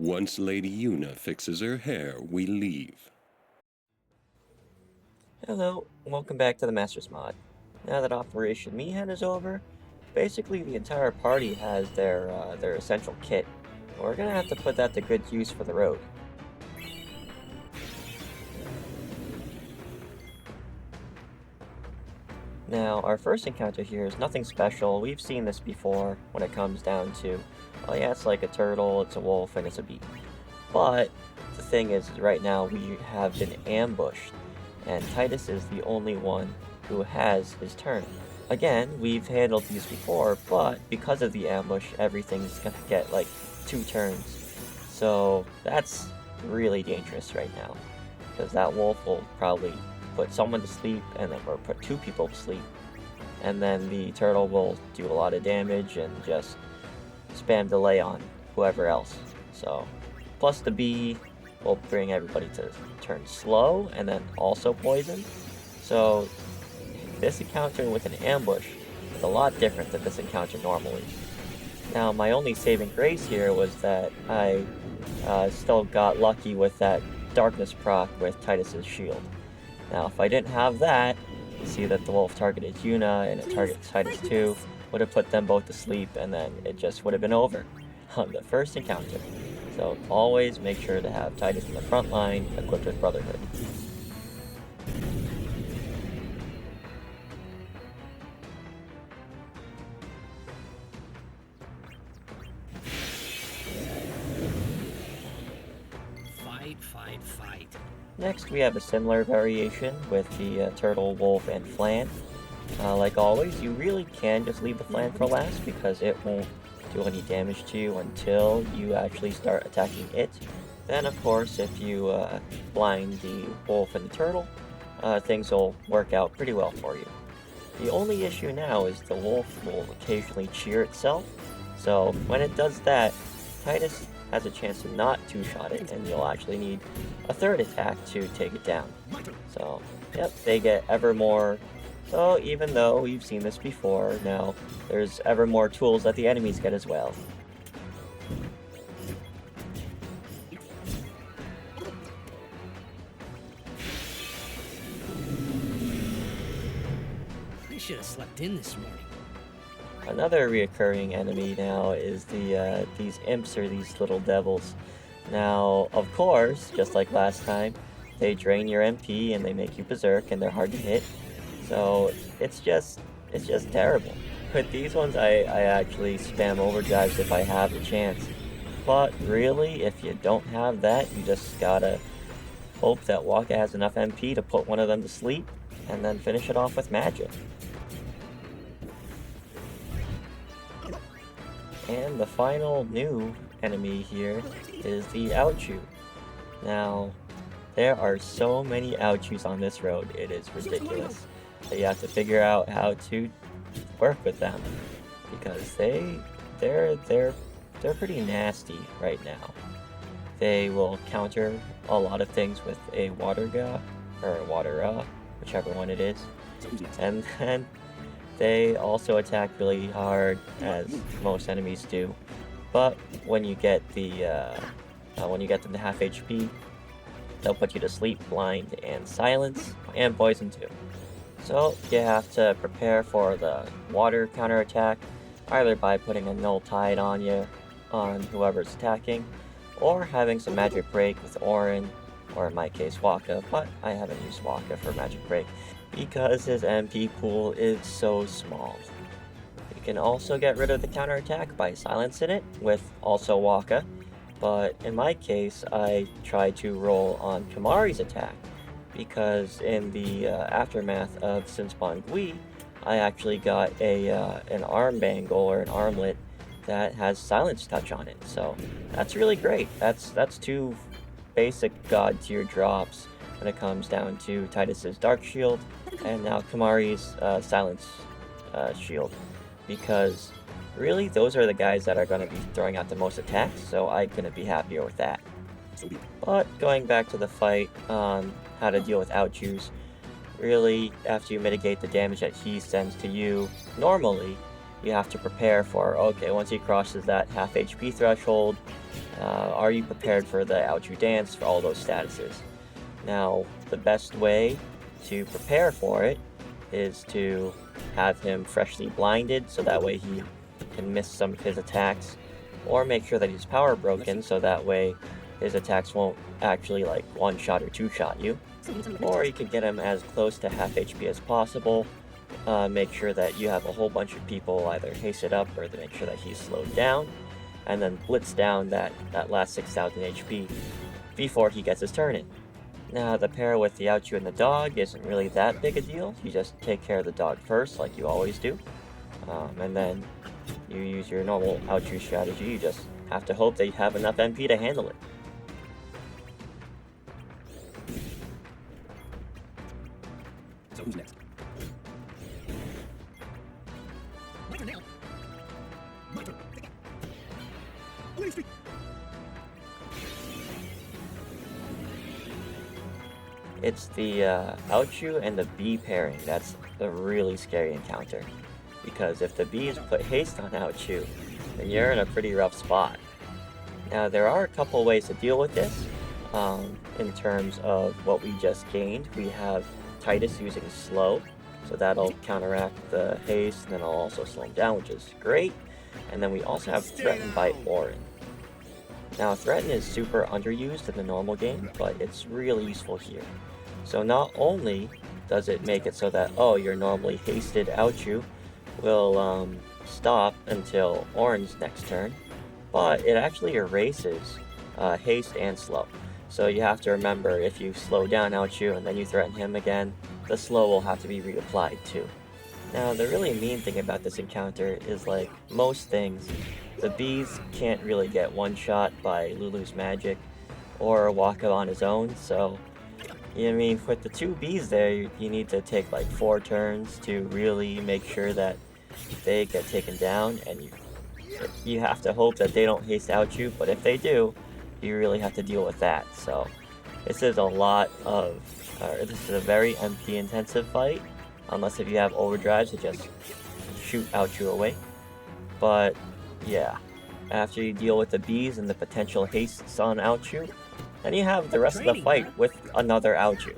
Once Lady Una fixes her hair, we leave. Hello, welcome back to the Masters mod. Now that Operation Meehan is over, basically the entire party has their essential kit. We're gonna have to put that to good use for the road. Now, our first encounter here is nothing special. We've seen this before when it comes down to, oh yeah, it's like a turtle, it's a wolf, and it's a bee. But the thing is right now we have been ambushed, and Titus is the only one who has his turn. Again, we've handled these before, but because of the ambush, everything's gonna get like 2 turns. So that's really dangerous right now, because that wolf will probably put someone to sleep, and then or put 2 people to sleep, and then the turtle will do a lot of damage and just spam delay on whoever else. So, plus the bee will bring everybody to turn slow and then also poison. So this encounter with an ambush is a lot different than this encounter normally. Now, my only saving grace here was that I still got lucky with that darkness proc with Titus's shield. Now, if I didn't have that, you see that the wolf targeted Yuna and it targets Titus too, would have put them both to sleep, and then it just would have been over on the first encounter. So always make sure to have Titus in the front line, equipped with Brotherhood. Fight. Next, we have a similar variation with the turtle, wolf, and flan. Like always, you really can just leave the flan for last because it won't do any damage to you until you actually start attacking it. Then, of course, if you blind the wolf and the turtle, things will work out pretty well for you. The only issue now is the wolf will occasionally cheer itself, so when it does that, Titus has a chance to not two-shot it, and you'll actually need a third attack to take it down. So, yep, they get ever more. So even though we've seen this before, now there's ever more tools that the enemies get as well. I should have slept in this morning. Another reoccurring enemy now is these imps, or these little devils. Now, of course, just like last time, they drain your MP and they make you berserk, and they're hard to hit. So it's just terrible. With these ones, I actually spam overdrives if I have the chance. But really, if you don't have that, you just gotta hope that Waka has enough MP to put one of them to sleep, and then finish it off with magic. And the final new enemy here is the Ouchu. Now, there are so many Ouchus on this road, it is ridiculous. So you have to figure out how to work with them, because they're pretty nasty right now. They will counter a lot of things with a water ga, or water whichever one it is, and then they also attack really hard, as most enemies do. But when you get when you get them to half HP, they'll put you to sleep, blind, and silence, and poison too. So you have to prepare for the water counterattack, either by putting a null tide on whoever's attacking, or having some magic break with Orin, or in my case Waka, but I haven't used Waka for magic break because his MP pool is so small. You can also get rid of the counterattack by silencing it with also Waka, but in my case I tried to roll on Kamari's attack, because in the aftermath of Sinspawn Gui, I actually got an arm bangle, or an armlet, that has silence touch on it. So that's really great. That's 2 basic god tier drops when it comes down to Titus's Dark Shield, and now Kamari's Silence Shield, because really those are the guys that are going to be throwing out the most attacks, so I couldn't be happier with that. But going back to the fight on how to deal with Ouchus, really after you mitigate the damage that he sends to you, normally you have to prepare for, okay, once he crosses that half HP threshold, are you prepared for the Ouchu dance, for all those statuses? Now, the best way to prepare for it is to have him freshly blinded, so that way he can miss some of his attacks, or make sure that he's power broken, so that way his attacks won't actually like one-shot or two-shot you. Or you could get him as close to half HP as possible, make sure that you have a whole bunch of people either haste it up or to make sure that he's slowed down, and then blitz down that last 6,000 HP before he gets his turn in. Now, the pair with the Ouchu and the dog isn't really that big a deal. You just take care of the dog first, like you always do. And then you use your normal Ouchu strategy. You just have to hope that you have enough MP to handle it. So who's next? It's the Ouchu and the bee pairing that's a really scary encounter. Because if the bees put haste on Ouchu, then you're in a pretty rough spot. Now, there are a couple ways to deal with this. In terms of what we just gained, we have Titus using slow, so that'll counteract the haste, and then I'll also slow him down, which is great. And then we also have Threaten by Orin. Now, Threaten is super underused in the normal game, but it's really useful here. So not only does it make it so that, oh, your normally hasted Ouchu will stop until Orin's next turn, but it actually erases haste and slow. So you have to remember, if you slow down Ouchu and then you threaten him again, the slow will have to be reapplied too. Now, the really mean thing about this encounter is, like most things, the bees can't really get one shot by Lulu's magic or Waka on his own, so I mean, with the two bees there, you need to take like 4 turns to really make sure that they get taken down, and you have to hope that they don't haste out you, but if they do, you really have to deal with that. So this is this is a very MP intensive fight, unless if you have overdrives to just shoot out you away. But yeah, after you deal with the bees and the potential hastes on Ouchu, then you have the rest of the fight with another Ouchu.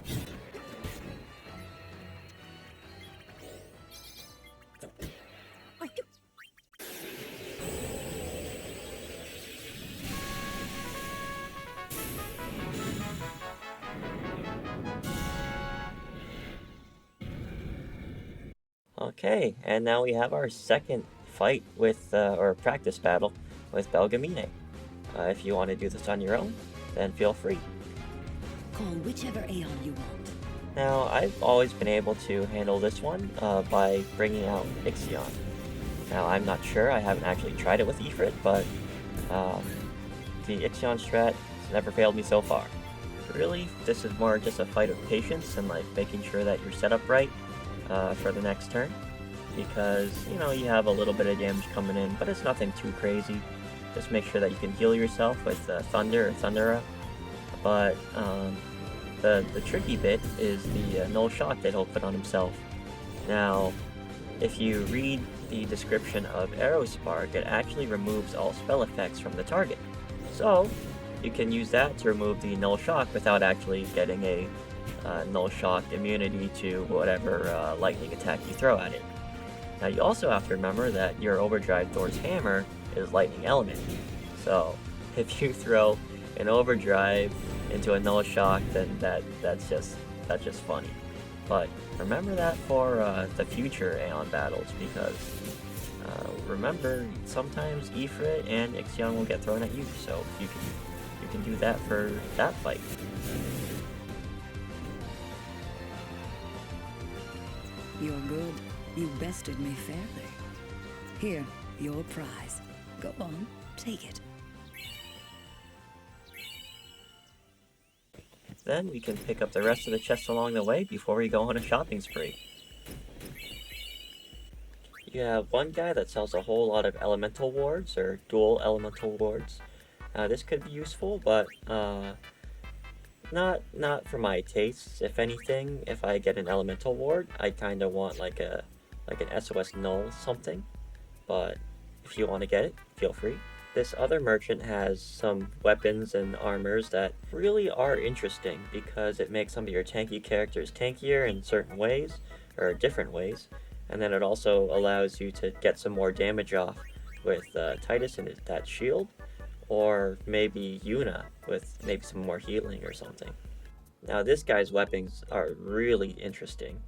Okay, and now we have our second fight with, or practice battle with Belgemine. If you want to do this on your own, then feel free. Call whichever Aeon you want. Now, I've always been able to handle this one by bringing out Ixion. Now, I'm not sure, I haven't actually tried it with Ifrit, but the Ixion strat has never failed me so far. Really, this is more just a fight of patience and like making sure that you're set up right for the next turn, because you know you have a little bit of damage coming in, but it's nothing too crazy. Just make sure that you can heal yourself with Thunder or Thundera. But the tricky bit is the Null Shock that he'll put on himself. Now, if you read the description of Aerospark, it actually removes all spell effects from the target. So you can use that to remove the Null Shock without actually getting a Null Shock immunity to whatever lightning attack you throw at it. Now, you also have to remember that your Overdrive Thor's Hammer is lightning element. So if you throw an Overdrive into a Null Shock, then that's just funny. But remember that for the future Aeon battles, because remember, sometimes Ifrit and Ixion will get thrown at you, so you can do that for that fight. You're good. You bested me fairly. Here, your prize. Go on, take it. Then we can pick up the rest of the chests along the way before we go on a shopping spree. You have one guy that sells a whole lot of elemental wards, or dual elemental wards. This could be useful, but not for my tastes. If anything, if I get an elemental ward, I kind of want like an SOS null something. but if you want to get it, feel free. This other merchant has some weapons and armors that really are interesting because it makes some of your tanky characters tankier in certain ways, or different ways, and then it also allows you to get some more damage off with Titus and that shield, or maybe Yuna with maybe some more healing or something. Now this guy's weapons are really interesting.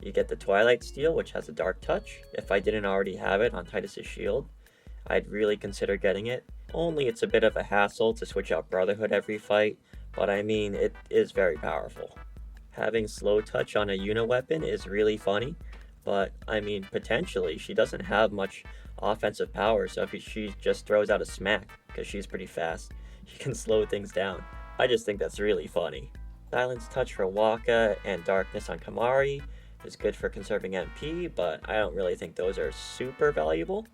You get the Twilight Steel, which has a dark touch. If I didn't already have it on Titus's shield, I'd really consider getting it. Only it's a bit of a hassle to switch out Brotherhood every fight, but I mean, it is very powerful. Having slow touch on a Yuna weapon is really funny, but I mean, potentially, she doesn't have much offensive power, so if she just throws out a smack, because she's pretty fast, she can slow things down. I just think that's really funny. Silence Touch for Waka and Darkness on Kamari is good for conserving MP, but I don't really think those are super valuable.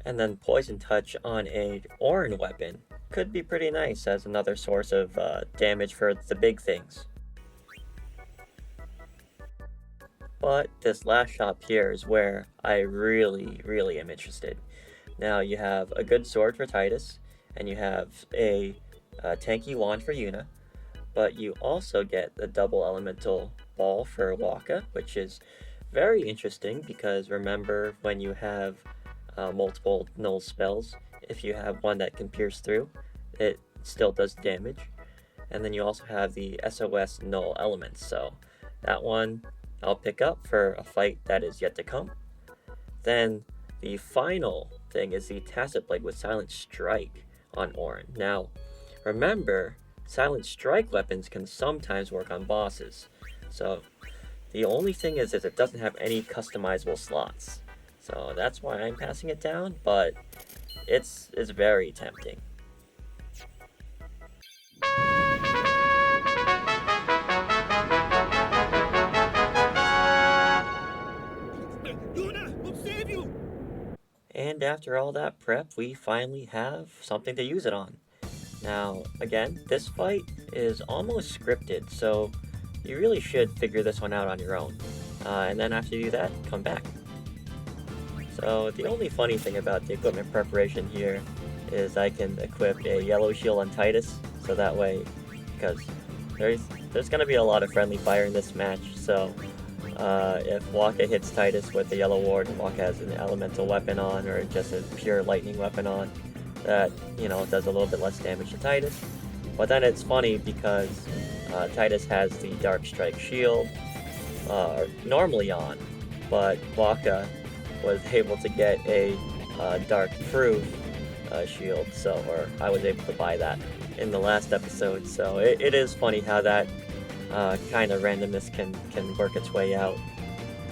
And then Poison Touch on a Orin weapon could be pretty nice as another source of damage for the big things. But this last shop here is where I really am interested. Now you have a good sword for Titus, and you have a tanky wand for Yuna, but you also get the double elemental ball for Waka, which is very interesting because remember when you have multiple null spells, if you have one that can pierce through, it still does damage. And then you also have the SOS null elements, so that one I'll pick up for a fight that is yet to come. Then the final thing is the Tacit Blade with Silent Strike on Orin. Now, remember, Silent Strike weapons can sometimes work on bosses. So the only thing is it doesn't have any customizable slots. So that's why I'm passing it down, but it's very tempting. And after all that prep, we finally have something to use it on. Now, again, this fight is almost scripted, so you really should figure this one out on your own. And then after you do that, come back. So the only funny thing about the equipment preparation here is I can equip a yellow shield on Titus, so that way, because there's going to be a lot of friendly fire in this match, so if Waka hits Titus with the yellow ward and Waka has an elemental weapon on or just a pure lightning weapon on, that, you know, does a little bit less damage to Titus. But then it's funny because Titus has the Dark Strike shield normally on, but Waka was able to get a Dark Proof shield, or I was able to buy that in the last episode, so it is funny how that kind of randomness can work its way out.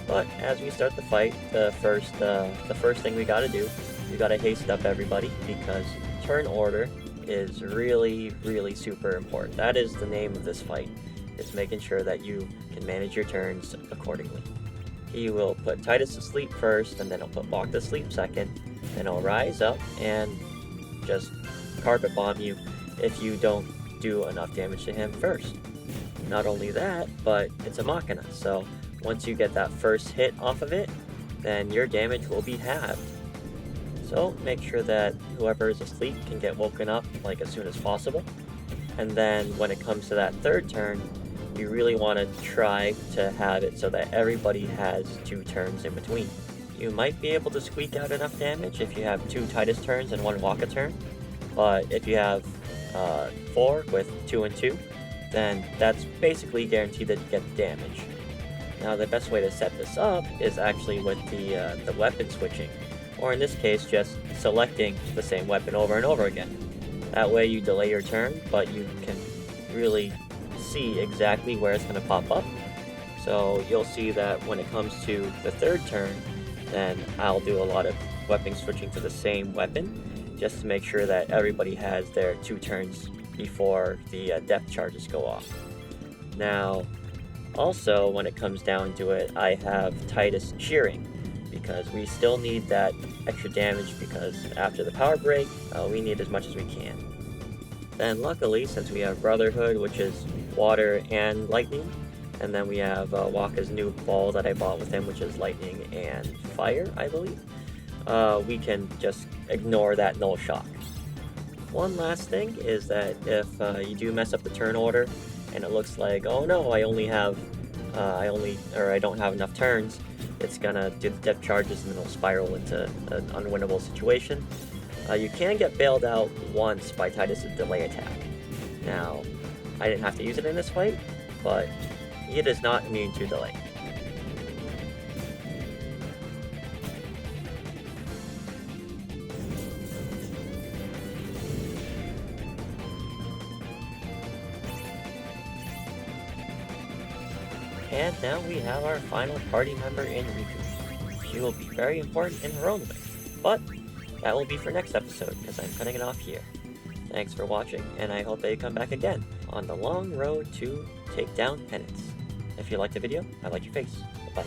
But as we start the fight, the first thing we gotta do, we gotta haste up everybody, because turn order is really super important. That is the name of this fight. It's making sure that you can manage your turns accordingly. He will put Titus to sleep first, and then he'll put Waka to sleep second, then he'll rise up and just carpet bomb you if you don't do enough damage to him first. Not only that, but it's a Machina, so once you get that first hit off of it, then your damage will be halved. So make sure that whoever is asleep can get woken up like as soon as possible. And then when it comes to that third turn, you really want to try to have it so that everybody has 2 turns in between. You might be able to squeak out enough damage if you have 2 Titus turns and 1 Waka turn, but if you have 4 with 2 and 2, then that's basically guaranteed to get damage. Now the best way to set this up is actually with the weapon switching, or in this case just selecting the same weapon over and over again. That way you delay your turn, but you can really see exactly where it's going to pop up. So you'll see that when it comes to the third turn, then I'll do a lot of weapon switching to the same weapon, just to make sure that everybody has their 2 turns before the depth charges go off. Now, also when it comes down to it, I have Titus cheering, because we still need that extra damage, because after the power break, we need as much as we can. Then luckily, since we have Brotherhood, which is water and lightning, and then we have Waka's new ball that I bought with him, which is lightning and fire, I believe. we can just ignore that null shock. One last thing is that if you do mess up the turn order and it looks like, oh no, I don't have enough turns, it's gonna do the depth charges and then it'll spiral into an unwinnable situation. You can get bailed out once by Titus's delay attack. Now, I didn't have to use it in this fight, but it is not immune to delay. And now we have our final party member in Riku. She will be very important in her own way, but that will be for next episode because I'm cutting it off here. Thanks for watching, and I hope that you come back again on the long road to take down Pennance. If you liked the video, I like your face. Bye.